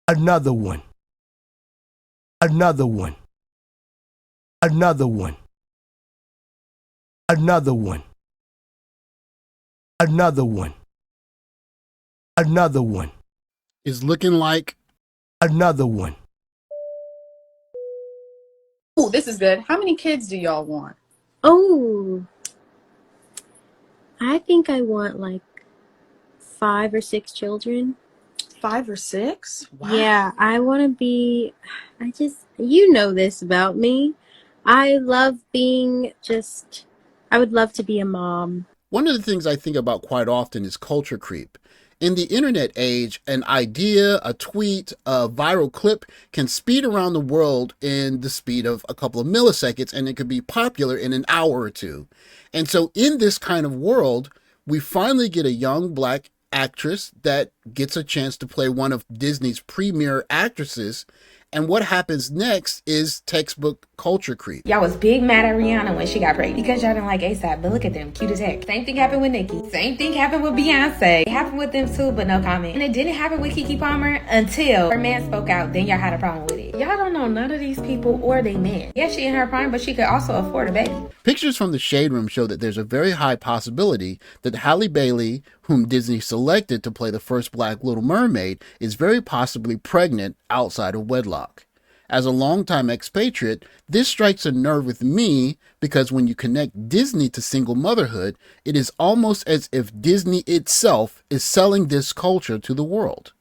Another one. Another one. Another one. Another one. Another one. Another one. Is looking like Another one. Ooh, this is good. How many kids do y'all want? Oh, I think I want like 5 or 6 children. 5 or 6? Wow. Yeah, I want to be, you know this about me. I love being I would love to be a mom. one of the things I think about quite often is culture creep. In the internet age, an idea, a tweet, a viral clip can speed around the world in the speed of a couple of milliseconds, and it could be popular in an hour or two. And so in this kind of world, we finally get a young black actress that gets a chance to play one of Disney's premier actresses. And what happens next is textbook culture creep. Y'all was big mad at Rihanna when she got pregnant because y'all didn't like ASAP, but look at them, cute as heck. Same thing happened with Nicki. Same thing happened with Beyonce. It happened with them too, but no comment. And it didn't happen with Keke Palmer until her man spoke out, then y'all had a problem with it. Y'all don't know none of these people or they men. Yeah, she in her prime, but she could also afford a baby. Pictures from the Shade Room show that there's a very high possibility that Halle Bailey, whom Disney selected to play the first black Little Mermaid, is very possibly pregnant outside of wedlock. As a longtime expatriate, this strikes a nerve with me because when you connect Disney to single motherhood, it is almost as if Disney itself is selling this culture to the world.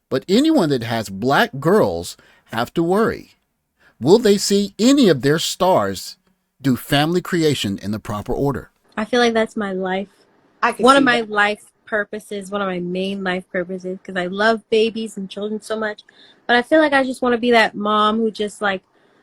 But anyone that has black girls have to worry. Will they see any of their stars do family creation in the proper order? I feel like that's my life. One of my life purposes, one of my main life purposes, because I love babies and children so much. But I feel like I just want to be that mom who just like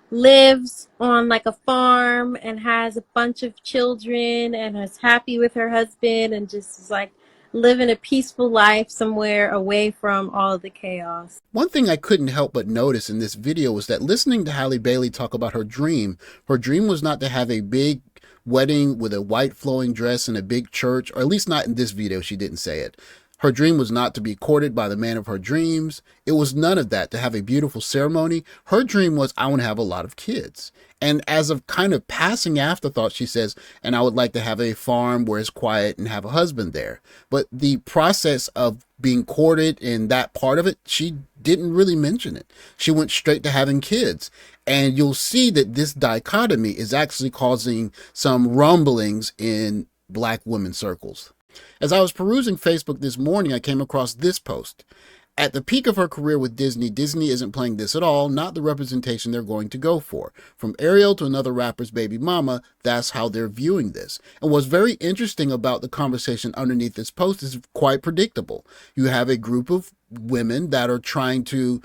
lives on like a farm and has a bunch of children and is happy with her husband and just is like living a peaceful life somewhere away from all the chaos. One thing I couldn't help but notice in this video was that listening to Halle Bailey talk about her dream was not to have a big wedding with a white flowing dress in a big church, or at least not in this video, she didn't say it. Her dream was not to be courted by the man of her dreams. It was none of that, to have a beautiful ceremony. Her dream was, I want to have a lot of kids. And as a kind of passing afterthought, she says, and I would like to have a farm where it's quiet and have a husband there. But the process of being courted and that part of it, she didn't really mention it. She went straight to having kids. And you'll see that this dichotomy is actually causing some rumblings in black women circles. As I was perusing Facebook this morning, I came across this post. At the peak of her career with Disney, Disney isn't playing this at all, not the representation they're going to go for. From Ariel to another rapper's baby mama, that's how they're viewing this. And what's very interesting about the conversation underneath this post is quite predictable. You have a group of women that are trying to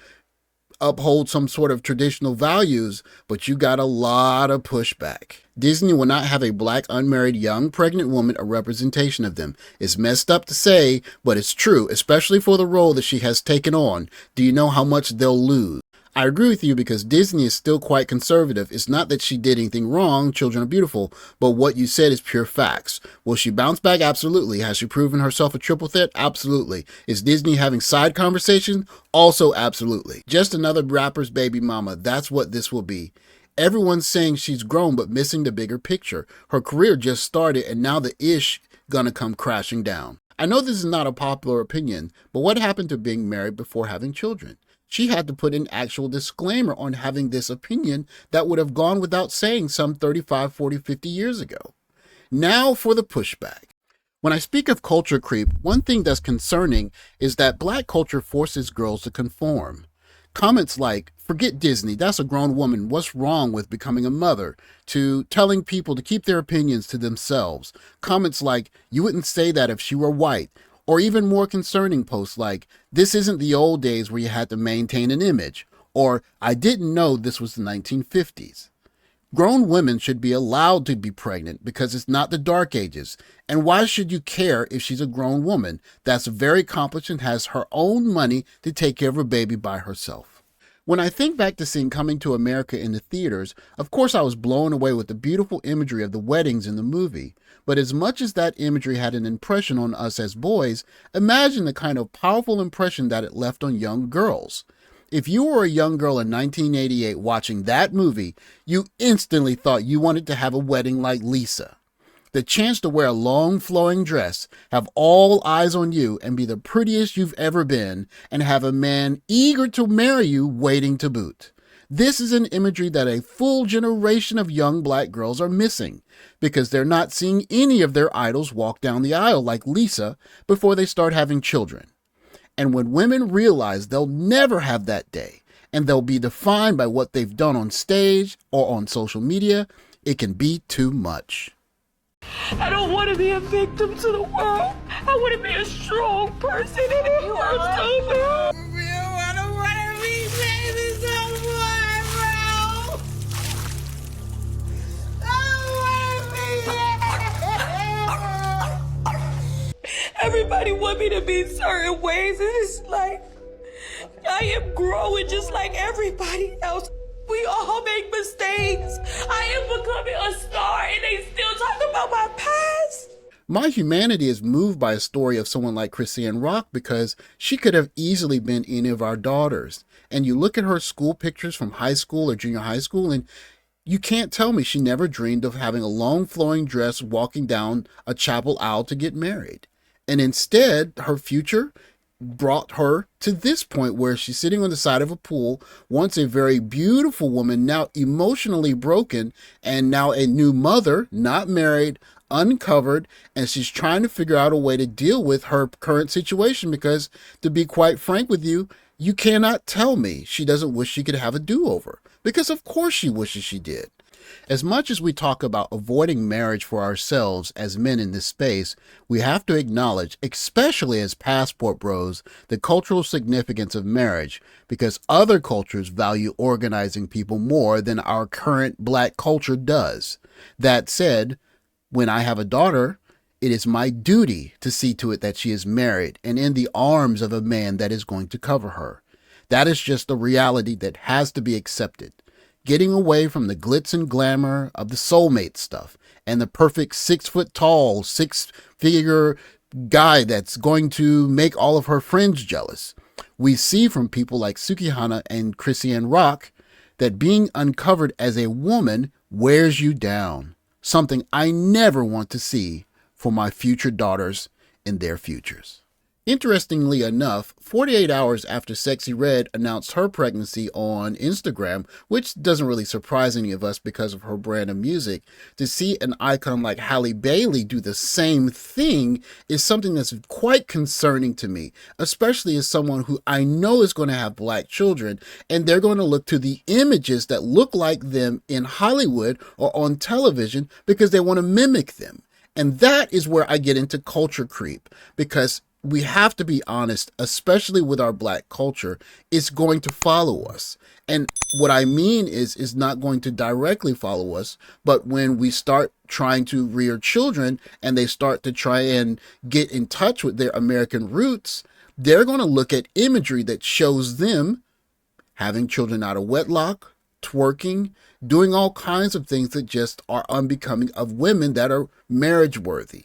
uphold some sort of traditional values, but you got a lot of pushback. Disney will not have a black unmarried young pregnant woman a representation of them. It's messed up to say, but it's true, especially for the role that she has taken on. Do you know how much they'll lose? I agree with you because Disney is still quite conservative. It's not that she did anything wrong, children are beautiful, but what you said is pure facts. Will she bounce back? Absolutely. Has she proven herself a triple threat? Absolutely. Is Disney having side conversations? Also absolutely. Just another rapper's baby mama. That's what this will be. Everyone's saying she's grown but missing the bigger picture. Her career just started and now the ish gonna come crashing down. I know this is not a popular opinion, but what happened to being married before having children? She had to put an actual disclaimer on having this opinion that would have gone without saying some 35, 40, 50 years ago. Now for the pushback. When I speak of culture creep, one thing that's concerning is that black culture forces girls to conform. Comments like, forget Disney, that's a grown woman, what's wrong with becoming a mother, to telling people to keep their opinions to themselves. Comments like, you wouldn't say that if she were white. Or even more concerning posts like, this isn't the old days where you had to maintain an image. Or, I didn't know this was the 1950s. Grown women should be allowed to be pregnant because it's not the dark ages. And why should you care if she's a grown woman that's very accomplished and has her own money to take care of a baby by herself? When I think back to seeing Coming to America in the theaters, of course I was blown away with the beautiful imagery of the weddings in the movie. But as much as that imagery had an impression on us as boys, imagine the kind of powerful impression that it left on young girls. If you were a young girl in 1988 watching that movie, you instantly thought you wanted to have a wedding like Lisa. The chance to wear a long flowing dress, have all eyes on you, and be the prettiest you've ever been, and have a man eager to marry you waiting to boot. This is an imagery that a full generation of young black girls are missing because they're not seeing any of their idols walk down the aisle like Lisa before they start having children. And when women realize they'll never have that day and they'll be defined by what they've done on stage or on social media, it can be too much. I don't want to be a victim to the world. I want to be a strong person and it hurts so bad. I don't want to be baby someone, bro. I don't want to be Everybody want me to be certain ways and it's like I am growing just like everybody else. We all make mistakes. I am becoming a star and they still talk about my past. My humanity is moved by a story of someone like Chrisean Rock because she could have easily been any of our daughters. And you look at her school pictures from high school or junior high school and you can't tell me she never dreamed of having a long flowing dress walking down a chapel aisle to get married. And instead, her future brought her to this point where she's sitting on the side of a pool, once a very beautiful woman, now emotionally broken, and now a new mother, not married, uncovered, and she's trying to figure out a way to deal with her current situation because, to be quite frank with you, you cannot tell me she doesn't wish she could have a do-over, because of course she wishes she did. As much as we talk about avoiding marriage for ourselves as men in this space, we have to acknowledge, especially as passport bros, the cultural significance of marriage, because other cultures value organizing people more than our current black culture does. That said, when I have a daughter, it is my duty to see to it that she is married and in the arms of a man that is going to cover her. That is just a reality that has to be accepted. Getting away from the glitz and glamour of the soulmate stuff and the perfect 6 foot tall, 6-figure guy that's going to make all of her friends jealous. We see from people like Sukihana and Chrisean Rock that being uncovered as a woman wears you down. Something I never want to see for my future daughters in their futures. Interestingly enough, 48 hours after Sexyy Red announced her pregnancy on Instagram, which doesn't really surprise any of us because of her brand of music, to see an icon like Halle Bailey do the same thing is something that's quite concerning to me, especially as someone who I know is going to have black children, and they're going to look to the images that look like them in Hollywood or on television because they want to mimic them. And that is where I get into culture creep, because we have to be honest, especially with our black culture, it's going to follow us. And what I mean is not going to directly follow us, but when we start trying to rear children and they start to try and get in touch with their American roots, they're going to look at imagery that shows them having children out of wedlock, twerking, doing all kinds of things that just are unbecoming of women that are marriage worthy.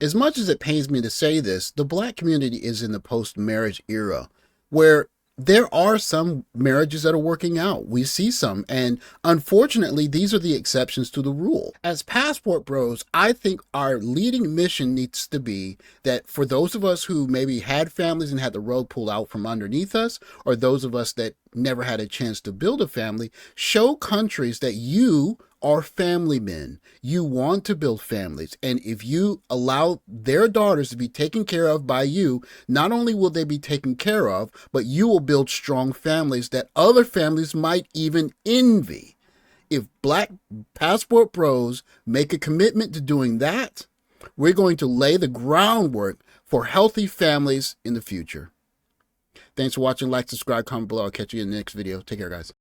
As much as it pains me to say this, the black community is in the post-marriage era where there are some marriages that are working out. We see some, and unfortunately, these are the exceptions to the rule. As passport bros, I think our leading mission needs to be that for those of us who maybe had families and had the rug pulled out from underneath us, or those of us that never had a chance to build a family, show countries that you are family men. You want to build families. And if you allow their daughters to be taken care of by you, not only will they be taken care of, but you will build strong families that other families might even envy. If black passport bros make a commitment to doing that, we're going to lay the groundwork for healthy families in the future. Thanks for watching. Like, subscribe, comment below. I'll catch you in the next video. Take care, guys.